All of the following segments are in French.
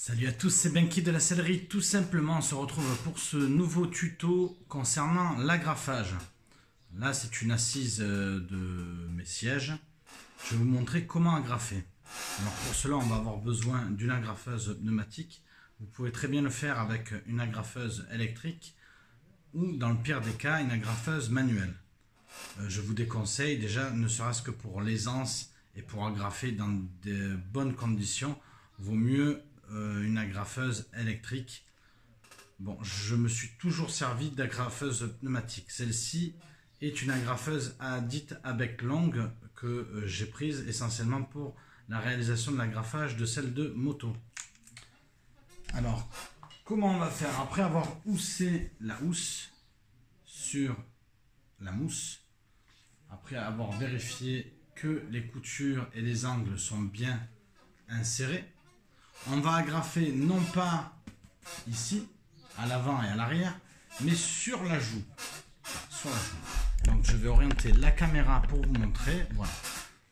Salut à tous, c'est Benki de la sellerie. Tout simplement, on se retrouve pour ce nouveau tuto concernant l'agrafage. Là, c'est une assise de mes sièges. Je vais vous montrer comment agrafer. Alors pour cela, on va avoir besoin d'une agrafeuse pneumatique. Vous pouvez très bien le faire avec une agrafeuse électrique ou, dans le pire des cas, une agrafeuse manuelle. Je vous déconseille déjà, ne serait-ce que pour l'aisance et pour agrafer dans de bonnes conditions, vaut mieux une agrafeuse électrique. Bon, je me suis toujours servi d'agrafeuse pneumatique. Celle-ci est une agrafeuse dite à bec longue que j'ai prise essentiellement pour la réalisation de l'agrafage de celle de moto. Alors, comment on va faire? Après avoir houssé la housse sur la mousse, après avoir vérifié que les coutures et les angles sont bien insérés, on va agrafer non pas ici, à l'avant et à l'arrière, mais sur la joue. Sur la joue. Donc je vais orienter la caméra pour vous montrer. Voilà.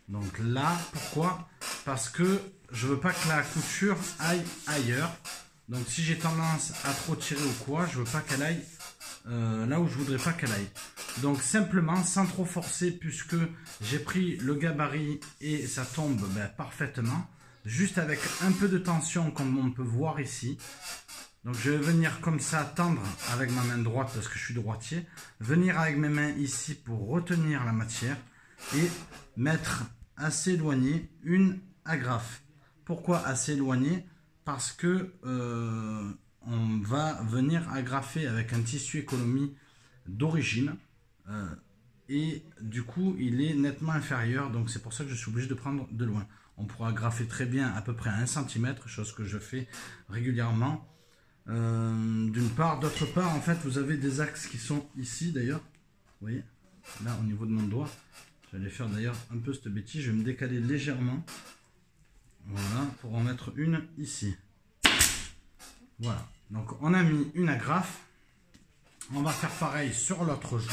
Donc là, pourquoi? Parce que je veux pas que la couture aille ailleurs. Donc si j'ai tendance à trop tirer ou quoi, je veux pas qu'elle aille là où je voudrais pas qu'elle aille. Donc simplement, sans trop forcer, puisque j'ai pris le gabarit et ça tombe parfaitement. Juste avec un peu de tension comme on peut voir ici. Donc je vais venir comme ça tendre avec ma main droite parce que je suis droitier. Venir avec mes mains ici pour retenir la matière et mettre assez éloigné une agrafe. Pourquoi assez éloigné? Parce que on va venir agrafer avec un tissu économie d'origine. Et du coup il est nettement inférieur, donc c'est pour ça que je suis obligé de prendre de loin. On pourra agrafer très bien à peu près à 1 cm, chose que je fais régulièrement. D'une part, d'autre part, en fait, vous avez des axes qui sont ici d'ailleurs. Vous voyez, là au niveau de mon doigt. J'allais faire d'ailleurs un peu cette bêtise, je vais me décaler légèrement. Voilà, pour en mettre une ici. Voilà, donc on a mis une agrafe. On va faire pareil sur l'autre joue.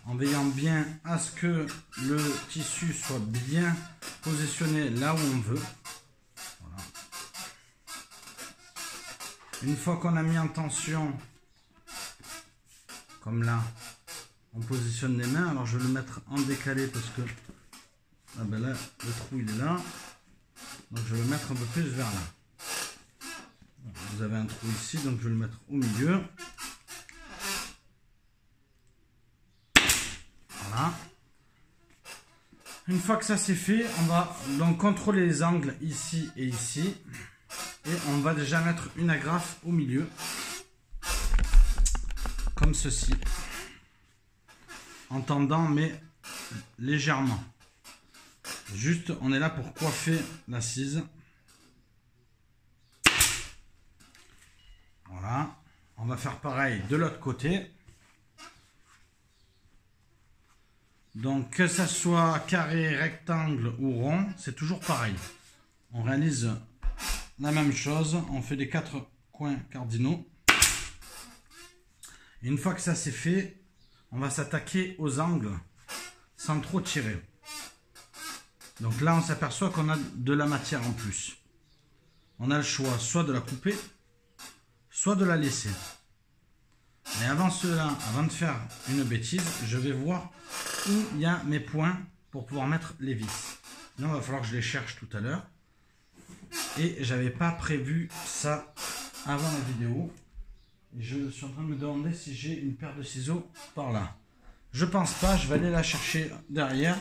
En veillant bien à ce que le tissu soit bien positionné là où on veut. Voilà. Une fois qu'on a mis en tension, comme là, on positionne les mains. Alors je vais le mettre en décalé parce que là, le trou il est là. Donc je vais le mettre un peu plus vers là. Vous avez un trou ici, donc je vais le mettre au milieu. Voilà. Une fois que ça c'est fait, on va donc contrôler les angles ici et ici. Et on va déjà mettre une agrafe au milieu. Comme ceci. En tendant mais légèrement. Juste, on est là pour coiffer l'assise. Voilà. On va faire pareil de l'autre côté. Donc que ça soit carré, rectangle ou rond, c'est toujours pareil. On réalise la même chose, on fait les 4 coins cardinaux. Et une fois que ça c'est fait, on va s'attaquer aux angles sans trop tirer. Donc là on s'aperçoit qu'on a de la matière en plus. On a le choix soit de la couper, soit de la laisser. Mais avant cela, avant de faire une bêtise, je vais voir où il y a mes points pour pouvoir mettre les vis. Là, il va falloir que je les cherche tout à l'heure. Et j'avais pas prévu ça avant la vidéo. Et je suis en train de me demander si j'ai une paire de ciseaux par là. Je pense pas, je vais aller la chercher derrière.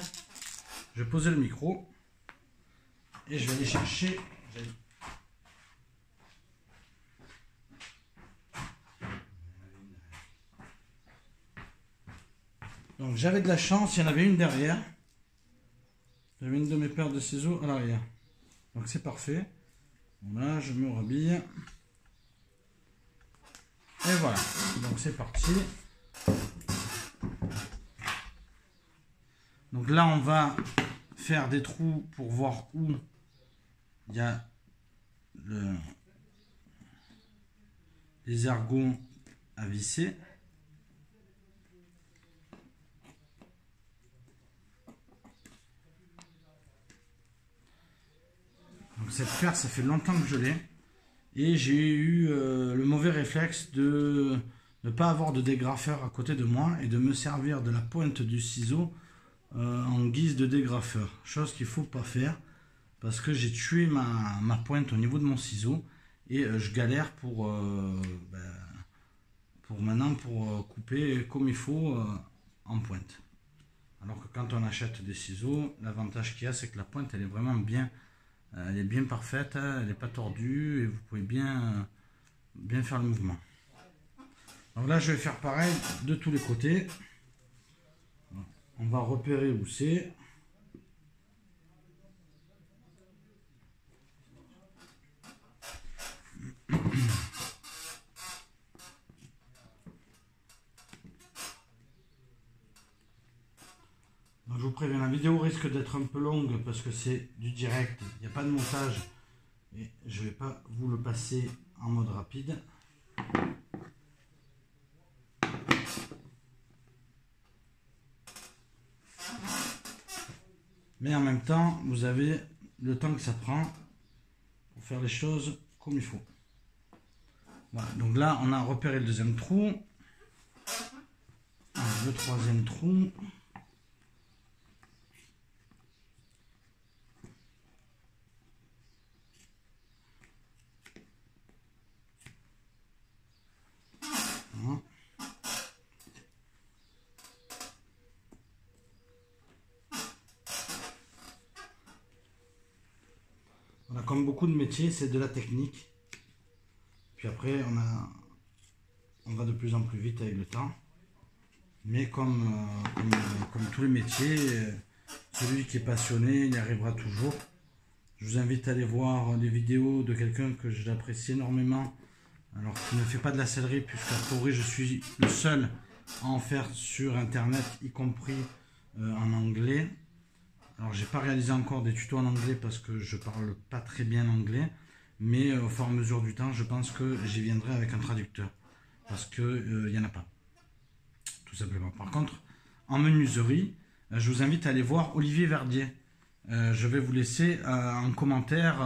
Je vais poser le micro. Et je vais aller chercher... Donc j'avais de la chance, il y en avait une derrière. J'avais une de mes paires de ciseaux à l'arrière. Donc c'est parfait. Voilà, je me rhabille. Et voilà, donc c'est parti. Donc là on va faire des trous pour voir où il y a les ergots à visser. Donc cette paire, ça fait longtemps que je l'ai. Et j'ai eu le mauvais réflexe de ne pas avoir de dégrafeur à côté de moi et de me servir de la pointe du ciseau en guise de dégrafeur. Chose qu'il ne faut pas faire parce que j'ai tué ma pointe au niveau de mon ciseau et je galère pour maintenant couper comme il faut en pointe. Alors que quand on achète des ciseaux, l'avantage qu'il y a, c'est que la pointe elle est vraiment bien. Elle est bien parfaite, elle n'est pas tordue et vous pouvez bien faire le mouvement. Donc là, je vais faire pareil de tous les côtés. On va repérer où c'est. Je vous préviens, la vidéo risque d'être un peu longue parce que c'est du direct, il n'y a pas de montage et je ne vais pas vous le passer en mode rapide. Mais en même temps, vous avez le temps que ça prend pour faire les choses comme il faut. Voilà, donc là on a repéré le deuxième trou, le troisième trou. Voilà, comme beaucoup de métiers, c'est de la technique. Puis après, on va de plus en plus vite avec le temps. Mais comme tous les métiers, celui qui est passionné, il y arrivera toujours. Je vous invite à aller voir des vidéos de quelqu'un que j'apprécie énormément. Alors, qui ne fait pas de la sellerie, puisqu'à priori, je suis le seul à en faire sur Internet, y compris en anglais. Alors, j'ai pas réalisé encore des tutos en anglais parce que je parle pas très bien anglais. Mais au fur et à mesure du temps, je pense que j'y viendrai avec un traducteur. Parce qu'il n'y en a pas. Tout simplement. Par contre, en menuiserie, je vous invite à aller voir Olivier Verdier. Je vais vous laisser en commentaire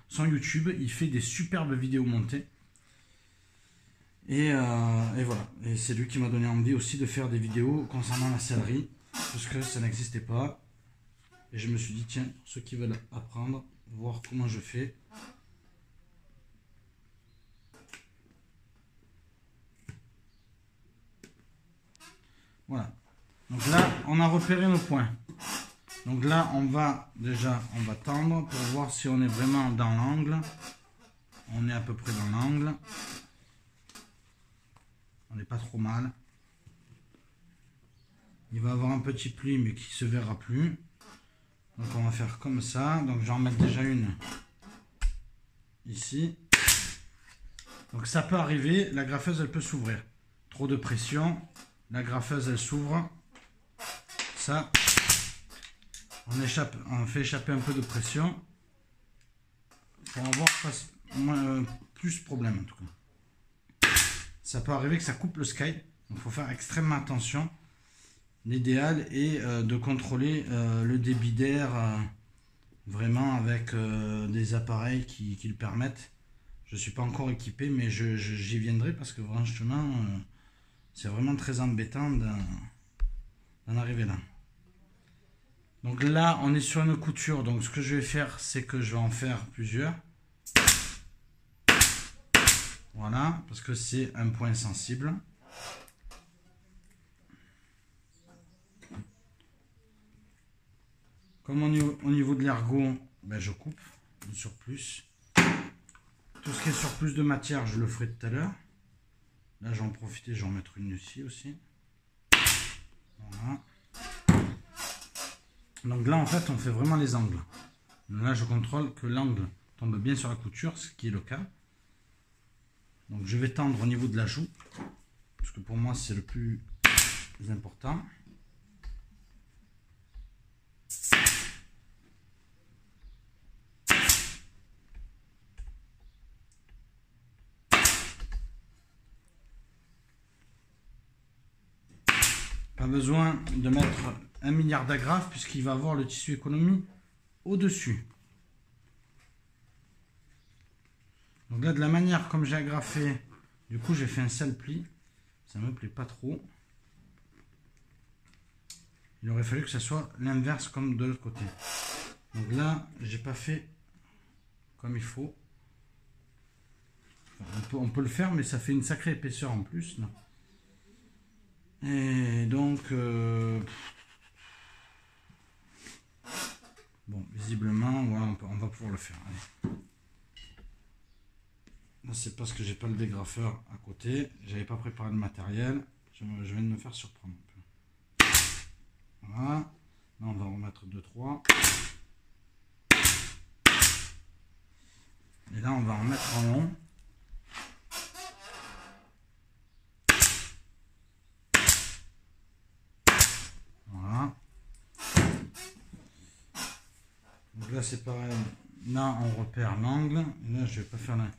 son YouTube. Il fait des superbes vidéos montées. Et voilà. Et c'est lui qui m'a donné envie aussi de faire des vidéos concernant la sellerie. Parce que ça n'existait pas. Et je me suis dit, tiens, pour ceux qui veulent apprendre, voir comment je fais. Voilà. Donc là, on a repéré nos points. Donc là, on va tendre pour voir si on est vraiment dans l'angle. On est à peu près dans l'angle. On n'est pas trop mal. Il va avoir un petit pli, mais qui se verra plus. Donc on va faire comme ça. Donc j'en mets déjà une ici. Donc ça peut arriver, la graffeuse elle peut s'ouvrir. Trop de pression, la graffeuse elle s'ouvre. Ça, on fait échapper un peu de pression pour avoir plus de problème en tout cas. Ça peut arriver que ça coupe le sky, donc il faut faire extrêmement attention. L'idéal est de contrôler le débit d'air vraiment avec des appareils qui le permettent. Je ne suis pas encore équipé, mais j'y viendrai parce que franchement, c'est vraiment très embêtant d'en arriver là. Donc là, on est sur une couture. Donc ce que je vais faire, c'est que je vais en faire plusieurs. Voilà, parce que c'est un point sensible. Comme au niveau de l'ergot, ben je coupe le surplus. Tout ce qui est surplus de matière, je le ferai tout à l'heure. Là, j'en profite, j'en mettre une ici aussi. Voilà. Donc là, en fait, on fait vraiment les angles. Là, je contrôle que l'angle tombe bien sur la couture, ce qui est le cas. Donc, je vais tendre au niveau de la joue, parce que pour moi, c'est le plus important. Pas besoin de mettre 1 milliard d'agrafes puisqu'il va avoir le tissu économie au-dessus. Donc là, de la manière comme j'ai agrafé, du coup j'ai fait un sale pli. Ça me plaît pas trop. Il aurait fallu que ça soit l'inverse comme de l'autre côté. Donc là, j'ai pas fait comme il faut. Enfin, on peut le faire, mais ça fait une sacrée épaisseur en plus. Là. Et donc, bon, visiblement, voilà, on va pouvoir le faire. Allez. Là, c'est parce que j'ai pas le dégrafeur à côté. J'avais pas préparé le matériel. Je viens de me faire surprendre un peu. Voilà. Là, on va remettre 2-3. Et là, on va en mettre en long. Voilà. Donc là, c'est pareil. Là, on repère l'angle. Là, je vais pas faire la...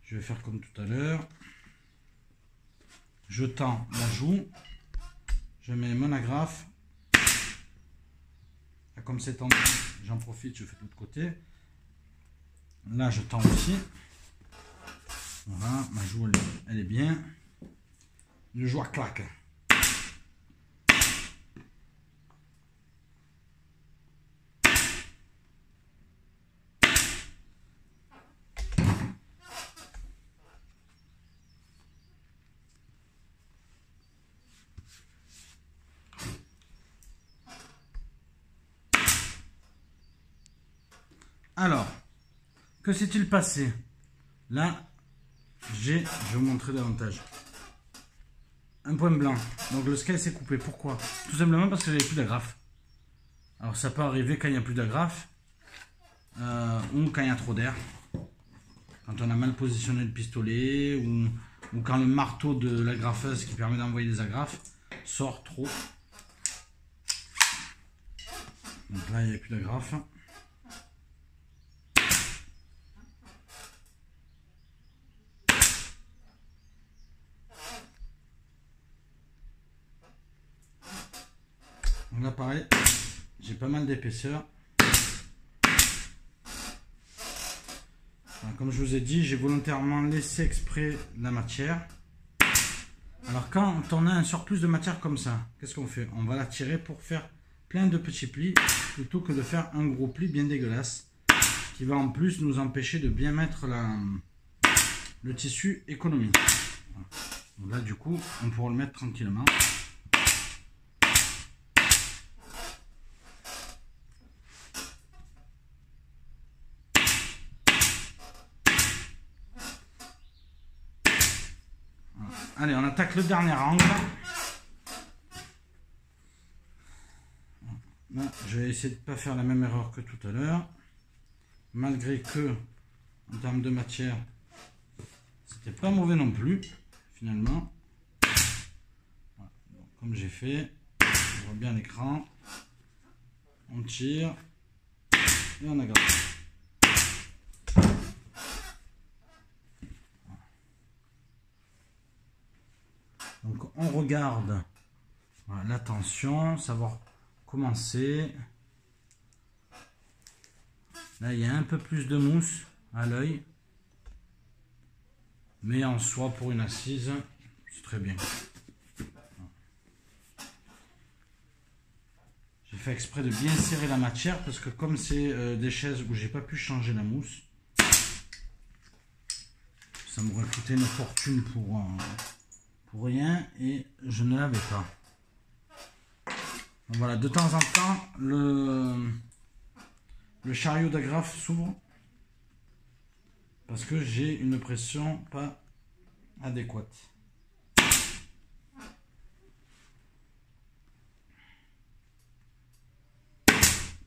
Je vais faire comme tout à l'heure. Je tends la joue. Je mets mon agrafe. Là, comme c'est tendu, j'en profite, je fais de l'autre côté. Là, je tends aussi. Voilà, ma joue, elle est bien. Le joueur claque. Alors, que s'est-il passé? Là, je vais vous montrer davantage. Un point blanc. Donc le scale s'est coupé. Pourquoi? Tout simplement parce que j'avais plus d'agrafe. Alors ça peut arriver quand il n'y a plus d'agrafe ou quand il y a trop d'air. Quand on a mal positionné le pistolet ou quand le marteau de l'agrafeuse qui permet d'envoyer des agrafes sort trop. Donc là, il n'y a plus d'agrafe. Donc là pareil, j'ai pas mal d'épaisseur. Comme je vous ai dit, j'ai volontairement laissé exprès la matière. Alors quand on a un surplus de matière comme ça, qu'est-ce qu'on fait? On va la tirer pour faire plein de petits plis plutôt que de faire un gros pli bien dégueulasse qui va en plus nous empêcher de bien mettre le tissu économique. Donc là du coup, on pourra le mettre tranquillement. Allez, on attaque le dernier angle. Là, je vais essayer de ne pas faire la même erreur que tout à l'heure. Malgré que, en termes de matière, c'était pas mauvais non plus, finalement. Voilà. Donc, comme j'ai fait, on voit bien l'écran. On tire et on agraffe. Donc on regarde voilà, la tension, savoir comment c'est. Là il y a un peu plus de mousse à l'œil. Mais en soi pour une assise, c'est très bien. J'ai fait exprès de bien serrer la matière parce que comme c'est des chaises où j'ai pas pu changer la mousse, ça m'aurait coûté une fortune pour rien et je ne l'avais pas. Donc voilà, de temps en temps le chariot d'agrafe s'ouvre parce que j'ai une pression pas adéquate.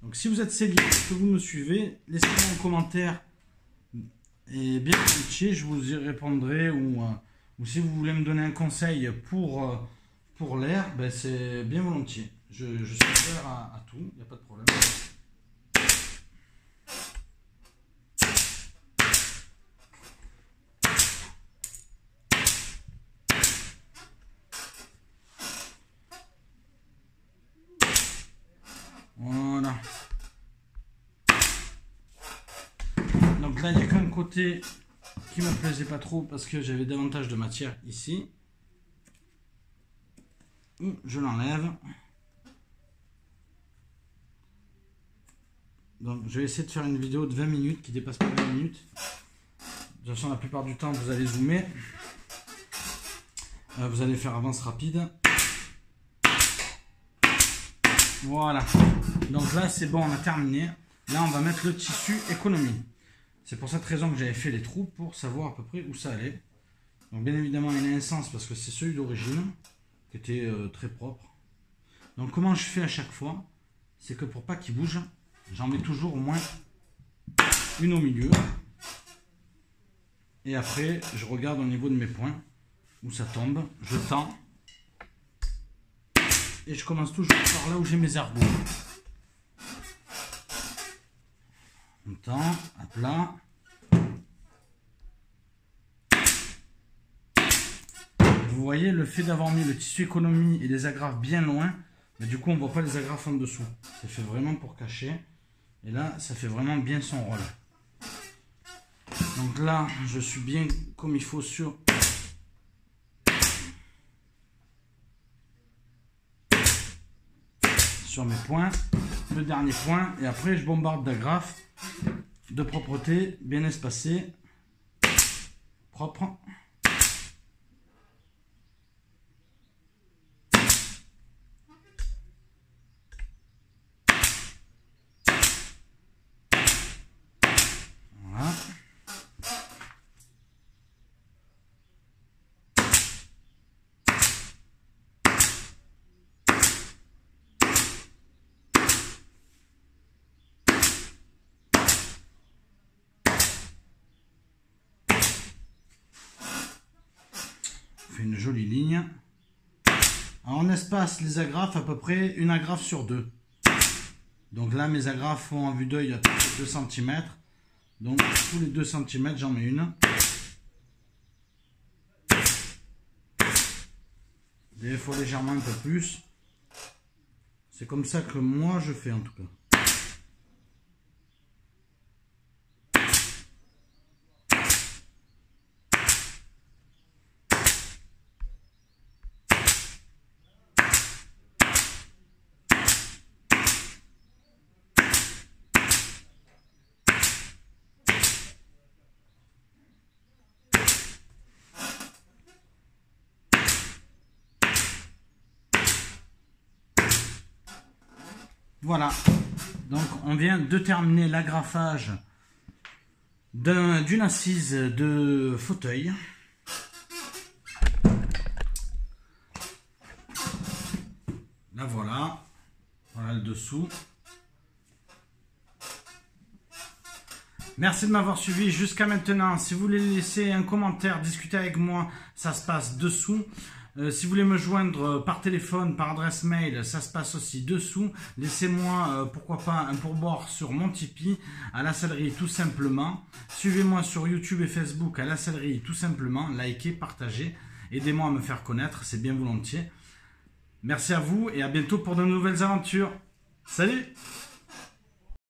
Donc si vous êtes cellier, que vous me suivez, laissez-moi un commentaire et bien volontiers, je vous y répondrai ou si vous voulez me donner un conseil pour l'air, ben c'est bien volontiers. Je suis ouvert à tout, il n'y a pas de problème. Voilà. Donc là, il n'y a qu'un côté qui me plaisait pas trop parce que j'avais davantage de matière ici. Je l'enlève. Donc je vais essayer de faire une vidéo de 20 minutes qui dépasse pas 20 minutes. De toute façon, la plupart du temps, vous allez zoomer. Vous allez faire avance rapide. Voilà. Donc là, c'est bon, on a terminé. Là, on va mettre le tissu économie. C'est pour cette raison que j'avais fait les trous, pour savoir à peu près où ça allait. Donc bien évidemment, il y a un sens parce que c'est celui d'origine, qui était très propre. Donc comment je fais à chaque fois? C'est que pour pas qu'il bouge, j'en mets toujours au moins une au milieu. Et après, je regarde au niveau de mes points où ça tombe. Je tends. Et je commence toujours par là où j'ai mes ergots. On tend, à plat. Vous voyez, le fait d'avoir mis le tissu économie et les agrafes bien loin, mais du coup on ne voit pas les agrafes en dessous. C'est fait vraiment pour cacher. Et là, ça fait vraiment bien son rôle. Donc là, je suis bien comme il faut sur mes points. Le dernier point. Et après, je bombarde d'agrafes de propreté, bien espacées, propres. Voilà. On fait une jolie ligne. Alors on espace les agrafes à peu près une agrafe sur deux. Donc là mes agrafes font en vue d'œil à 2 cm. Donc tous les 2 cm j'en mets une. Des fois légèrement un peu plus. C'est comme ça que moi je fais en tout cas. Voilà, donc on vient de terminer l'agrafage d'une assise de fauteuil. Là voilà, voilà le dessous. Merci de m'avoir suivi jusqu'à maintenant. Si vous voulez laisser un commentaire, discuter avec moi, ça se passe dessous. Si vous voulez me joindre par téléphone, par adresse mail, ça se passe aussi dessous. Laissez-moi, pourquoi pas, un pourboire sur mon Tipeee, à la sellerie tout simplement. Suivez-moi sur YouTube et Facebook, à la sellerie tout simplement. Likez, partagez, aidez-moi à me faire connaître, c'est bien volontiers. Merci à vous et à bientôt pour de nouvelles aventures. Salut!